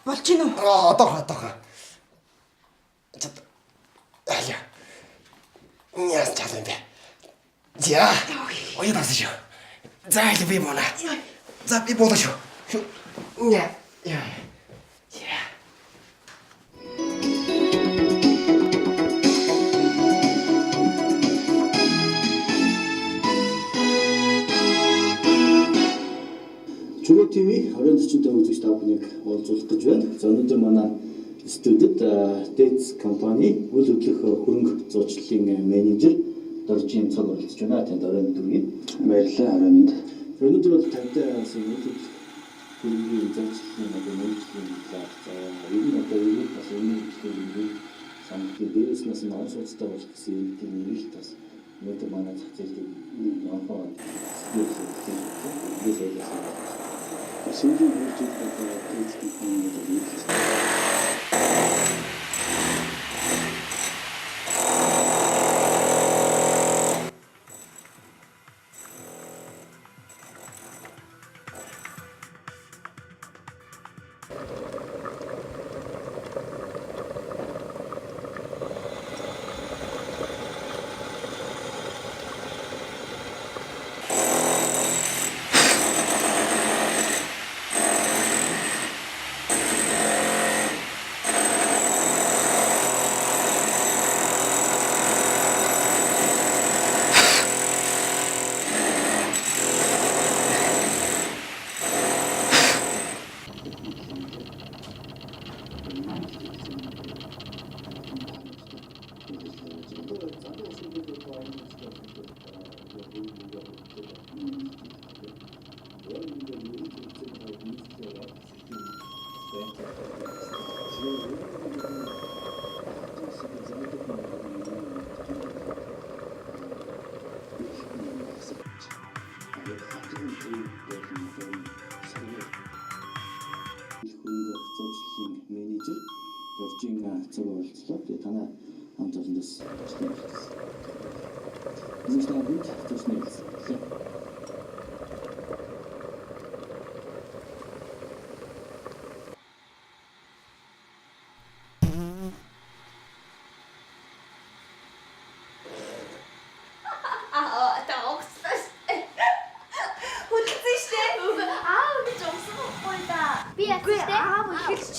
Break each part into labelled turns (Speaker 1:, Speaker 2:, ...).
Speaker 1: Болж гин үү?
Speaker 2: Одоо. Чад. Аяа. Яс чалан бэ. За. Ой даас шүү. За или би мона. За би болоо шүү. Яа.
Speaker 3: Чүгөө ТV 2040-д үзэгч та бүхнийг уулзуулах гэж байна. За өнөөдөр манай студид Дэц компани үйл хөдлөх хөрөнгө зуучлалын менежер Доржийн цаг оролцож байна. Танд орой өдрийн баярлалаа орой минь. Өнөөдөр бол тантай үйл хөдлөх хөрөнгөний зуучлалын менежерийн талаар ер нь одоо юу бас өнөөдөр самтын дээрээс нас нь олон судалтай болох гэсэн юм нэрийг бас өнөөдөр манай зах зээлд онхоо Сүүлийн үеийн менежер Доржийн цаг оролцлоо. Тэгээ танай хамт олондоос туслах гэсэн. Зөвхөн бид туслах гэсэн.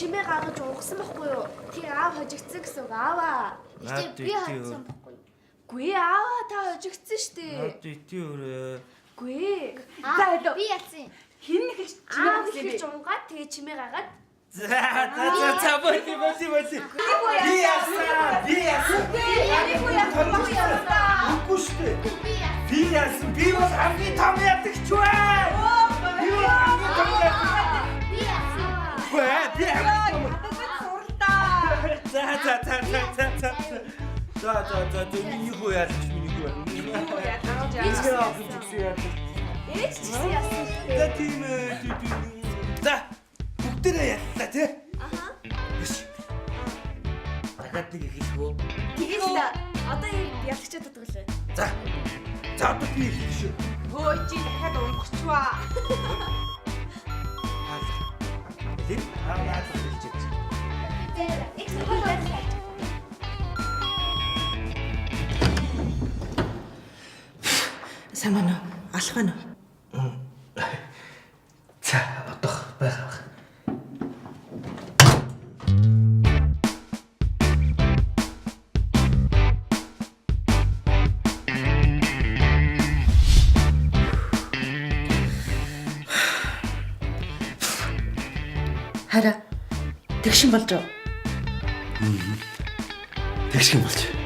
Speaker 4: Чимээ гаргаж уугсан байхгүй юу? Тий аав хожигдсан гэсэн үг ааваа. Гэтэ би хожигдсан байхгүй юу? Гүй ааваа та хожигдсан штэ.
Speaker 5: Наад итий өрөө.
Speaker 4: Гүй.
Speaker 1: За
Speaker 4: би яасан?
Speaker 1: хин нэг ч чимээ
Speaker 4: хэлж унгаад тэгээ чимээ гаргаад.
Speaker 5: За боли. Би яасан. Үгүй штэ. Би яасан. Би бол хамгийн том ядагч бай. За миний хүү яаж миний хүү яаж
Speaker 4: Ээж ч гэсэн яасан штэ.
Speaker 5: За тийм за бүгдээрээ яллаа тий. Биш. Дахиад нэг хийхүү.
Speaker 4: Тэгээс та одоо ялгчаад байгаа лээ.
Speaker 5: За одоо би хийх шүү.
Speaker 1: Хөөе чи дахиад өнгөрчваа.
Speaker 5: Лин аа хэлж.
Speaker 1: Самано алхана.
Speaker 5: За одох байгаа.
Speaker 1: Хараа тэгшин болж.
Speaker 2: Тэгшин болж.